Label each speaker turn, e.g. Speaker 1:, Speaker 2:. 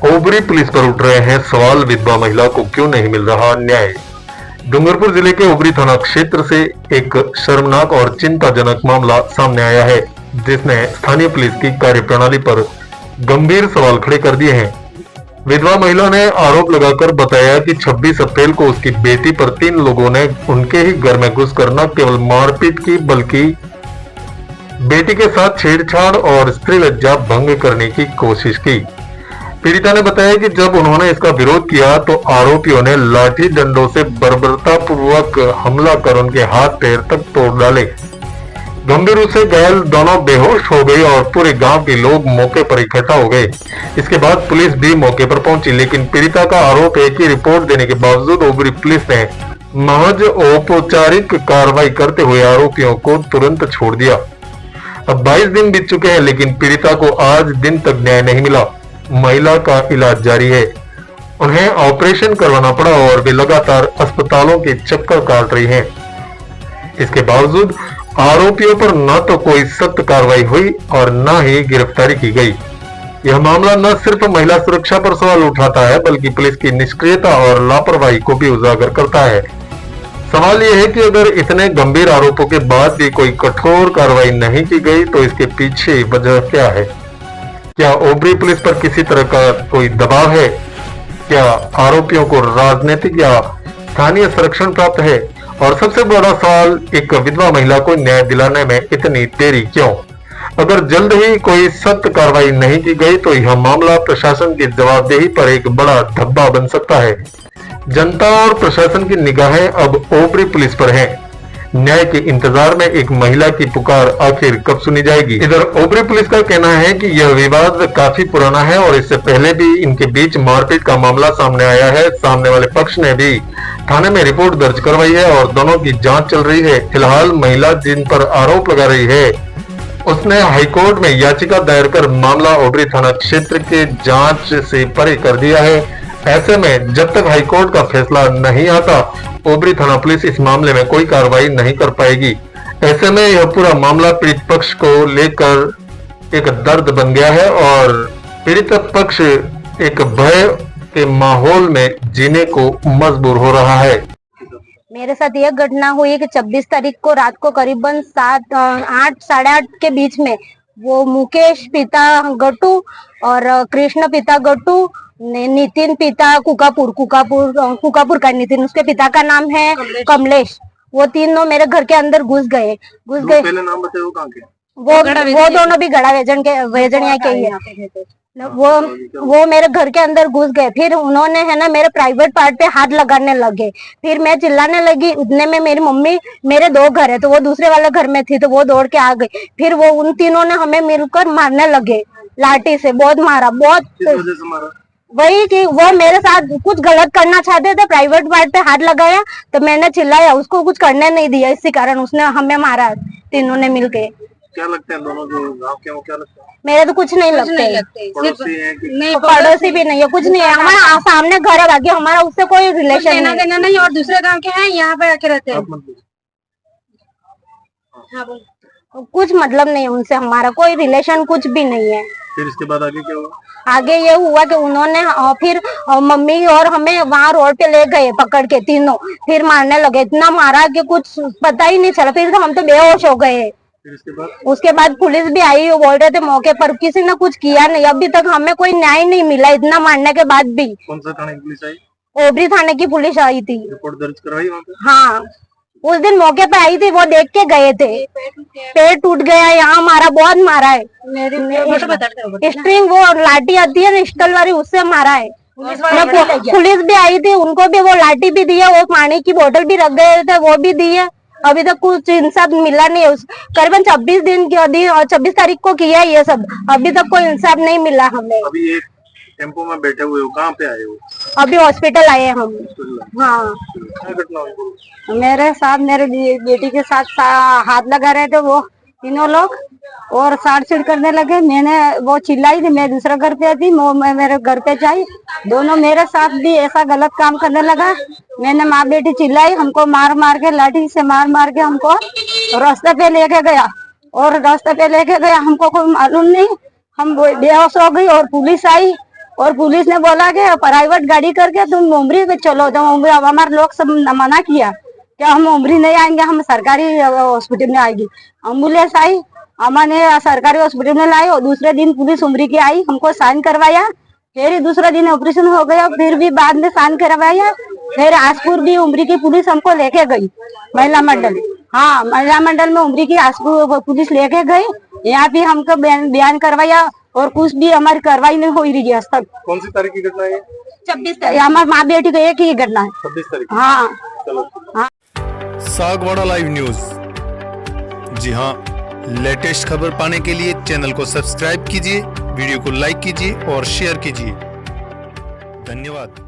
Speaker 1: Ovary police पर उठ रहे हैं सवाल, विधवा महिला को क्यों नहीं मिल रहा न्याय। डूंगरपुर जिले के ओबरी थाना क्षेत्र से एक शर्मनाक और चिंताजनक मामला सामने आया है, जिसने स्थानीय पुलिस की कार्यप्रणाली पर गंभीर सवाल खड़े कर दिए हैं। विधवा महिला ने आरोप लगाकर बताया कि 26 अप्रैल को उसकी बेटी पर 3 लोगों ने उनके ही घर में घुसकर न केवल मारपीट की, बल्कि बेटी के साथ छेड़छाड़ और स्त्री लज्जा भंग करने की कोशिश की। पीड़िता ने बताया कि जब उन्होंने इसका विरोध किया तो आरोपियों ने लाठी डंडों से बर्बरतापूर्वक हमला कर उनके हाथ पैर तक तोड़ डाले। गंभीर रूप से घायल दोनों बेहोश हो गए और पूरे गांव के लोग मौके पर इकट्ठा हो गए। इसके बाद पुलिस भी मौके पर पहुंची, लेकिन पीड़िता का आरोप है कि रिपोर्ट देने के बावजूद ओबरी पुलिस ने महज औपचारिक कार्रवाई करते हुए आरोपियों को तुरंत छोड़ दिया। अब 22 दिन बीत चुके हैं, लेकिन पीड़िता को आज दिन तक न्याय नहीं मिला। महिला का इलाज जारी है, उन्हें ऑपरेशन करवाना पड़ा और वे लगातार अस्पतालों के चक्कर काट रही हैं। इसके बावजूद आरोपियों पर न तो कोई सख्त कार्रवाई हुई और न ही गिरफ्तारी की गई। यह मामला न सिर्फ महिला सुरक्षा पर सवाल उठाता है, बल्कि पुलिस की निष्क्रियता और लापरवाही को भी उजागर करता है। सवाल यह है कि अगर इतने गंभीर आरोपों के बाद भी कोई कठोर कार्रवाई नहीं की गई तो इसके पीछे वजह क्या है। क्या ओबरी पुलिस पर किसी तरह का कोई दबाव है? क्या आरोपियों को राजनीतिक या स्थानीय संरक्षण प्राप्त है? और सबसे बड़ा सवाल, एक विधवा महिला को न्याय दिलाने में इतनी देरी क्यों? अगर जल्द ही कोई सख्त कार्रवाई नहीं की गई तो यह मामला प्रशासन की जवाबदेही पर एक बड़ा धब्बा बन सकता है। जनता और प्रशासन की निगाहें अब ओबरी पुलिस पर हैं। न्याय के इंतजार में एक महिला की पुकार आखिर कब सुनी जाएगी? इधर ओबरी पुलिस का कहना है कि यह विवाद काफी पुराना है और इससे पहले भी इनके बीच मारपीट का मामला सामने आया है। सामने वाले पक्ष ने भी थाने में रिपोर्ट दर्ज करवाई है और दोनों की जांच चल रही है। फिलहाल महिला जिन पर आरोप लगा रही है, उसने हाईकोर्ट में याचिका दायर कर मामला ओबरी थाना क्षेत्र के जांच से परे कर दिया है। ऐसे में जब तक हाईकोर्ट का फैसला नहीं आता, ओबरी थाना पुलिस इस मामले में कोई कार्रवाई नहीं कर पाएगी। ऐसे में यह पूरा मामला पीड़ित पक्ष को लेकर एक दर्द बन गया है और पीड़ित पक्ष एक भय के माहौल में जीने को मजबूर हो रहा है।
Speaker 2: मेरे साथ यह घटना हुई कि 26 तारीख को रात को करीबन 8 साढ़े 8 के बीच में वो मुकेश पिता गट्टू और कृष्ण पिता गट्टू, नितिन पिता कुकापुर का नितिन, उसके पिता का नाम है कमलेश, वो तीनों मेरे घर के अंदर घुस गए।
Speaker 3: पहले नाम बताओ, वो कहाँ के?
Speaker 2: वो दोनों भी गड़ा वेजनिया के ही है। वो मेरे घर के अंदर घुस गए। फिर उन्होंने है ना मेरे प्राइवेट पार्ट पे हाथ लगाने लगे। फिर मैं चिल्लाने लगी। उतने में मेरी मम्मी, मेरे 2 घर है तो वो दूसरे वाले घर में थी तो वो दौड़ के आ गई। फिर वो उन तीनों ने हमें मिलकर मारने लगे, लाठी से बहुत मारा। बहुत वही कि वो मेरे साथ कुछ गलत करना चाहते थे, प्राइवेट पार्ट पे हाथ लगाया तो मैंने चिल्लाया, उसको कुछ करने नहीं दिया, इसी कारण उसने हमें मारा, तीनों ने मिलके।
Speaker 3: क्या लगता है दोनों जो गांव के वो, क्या लगता है?
Speaker 2: मेरे तो कुछ नहीं लगते।
Speaker 3: पड़ोसी हैं कि
Speaker 2: नहीं, पड़ोसी भी नहीं है, कुछ नहीं है। हमारा सामने घर है, बाकी हमारा उससे कोई रिलेशन नहीं
Speaker 4: और दूसरे गांव के हैं, यहाँ पे आके रहते हैं।
Speaker 2: कुछ मतलब नहीं है उनसे, हमारा कोई रिलेशन कुछ भी नहीं है।
Speaker 3: फिर इसके बाद आगे क्या हुआ?
Speaker 2: आगे ये हुआ कि उन्होंने फिर मम्मी और हमें वहाँ रोड पे ले गए पकड़ के तीनों, फिर मारने लगे। इतना मारा कि कुछ पता ही नहीं चला। फिर तो हम तो बेहोश हो गए। उसके बाद पुलिस भी आई, वो बोल रहे थे मौके पर, किसी ने कुछ किया नहीं। अभी तक हमें कोई न्याय नहीं मिला, इतना मारने के बाद भी।
Speaker 3: कौन सा थाने की पुलिस आई?
Speaker 2: ओबरी थाने की पुलिस आई थी।
Speaker 3: रिपोर्ट दर्ज करवाई वहाँ पे?
Speaker 2: हाँ, उस दिन मौके पे आई थी, वो देख के गए थे। पेट टूट गया, यहाँ मारा, बहुत मारा है। स्ट्रिंग, वो लाठी आती है ना स्टल वाली, उससे मारा है। पुलिस भी आई थी, उनको भी वो लाठी भी दी है, वो पानी की बोतल भी रख गए थे, वो भी दी है। अभी तक कुछ इंसाफ मिला नहीं है। करीबन 26 दिन की 26 तारीख को किया है ये सब, अभी तक कोई इंसाफ नहीं मिला हमें।
Speaker 3: अभी एक टेम्पो में बैठे हुए हो, कहाँ पे आए हो?
Speaker 2: अभी हॉस्पिटल आए हम। हाँ,
Speaker 3: क्या घटना हुई?
Speaker 2: मेरे साथ, मेरे बेटी के साथ हाथ लगा रहे थे वो तीनों लोग। और साड़ करने लगे। मैंने वो चिल्लाई थी, मैं दूसरे घर पे थी, मैं मेरे घर पे जाई, दोनों मेरे साथ भी ऐसा गलत काम करने लगा। मैंने माँ बेटी चिल्लाई, हमको मार मार के, लाठी से मार मार के हमको रास्ते पे लेके गया। और रास्ते पे लेके गया, हमको कोई मालूम नहीं, हम बेहोश हो गई। और पुलिस आई और पुलिस ने बोला कि प्राइवेट गाड़ी करके तुम उमरी पे चलो। तो हमारे लोग सब मना किया कि हम उमरी नहीं आएंगे, हम सरकारी हॉस्पिटल में आएगी। एम्बुलेंस आई, हमने सरकारी हॉस्पिटल में लाई। और दूसरे दिन पुलिस उमरी की आई, हमको साइन करवाया। फिर दूसरे दिन ऑपरेशन हो गया, फिर भी बाद में साइन करवाया। फिर आसपुर भी उमरी की पुलिस हमको लेके गई, महिला मंडल। हाँ, महिला मंडल में उमरी की आसपुर पुलिस लेके गई। यहाँ भी हमको बयान करवाया और कुछ भी हमारी कार्रवाई नहीं हो रही है आज तक।
Speaker 3: कौन सी तारीख की घटना है?
Speaker 2: 26 तारीख। हमारी माँ बेटी को एक ही घटना है।
Speaker 3: 26 तारीख।
Speaker 2: हाँ।
Speaker 3: चलो।
Speaker 5: Sagwara live news. जी हाँ, लेटेस्ट खबर पाने के लिए चैनल को सब्सक्राइब कीजिए, वीडियो को लाइक कीजिए और शेयर कीजिए। धन्यवाद।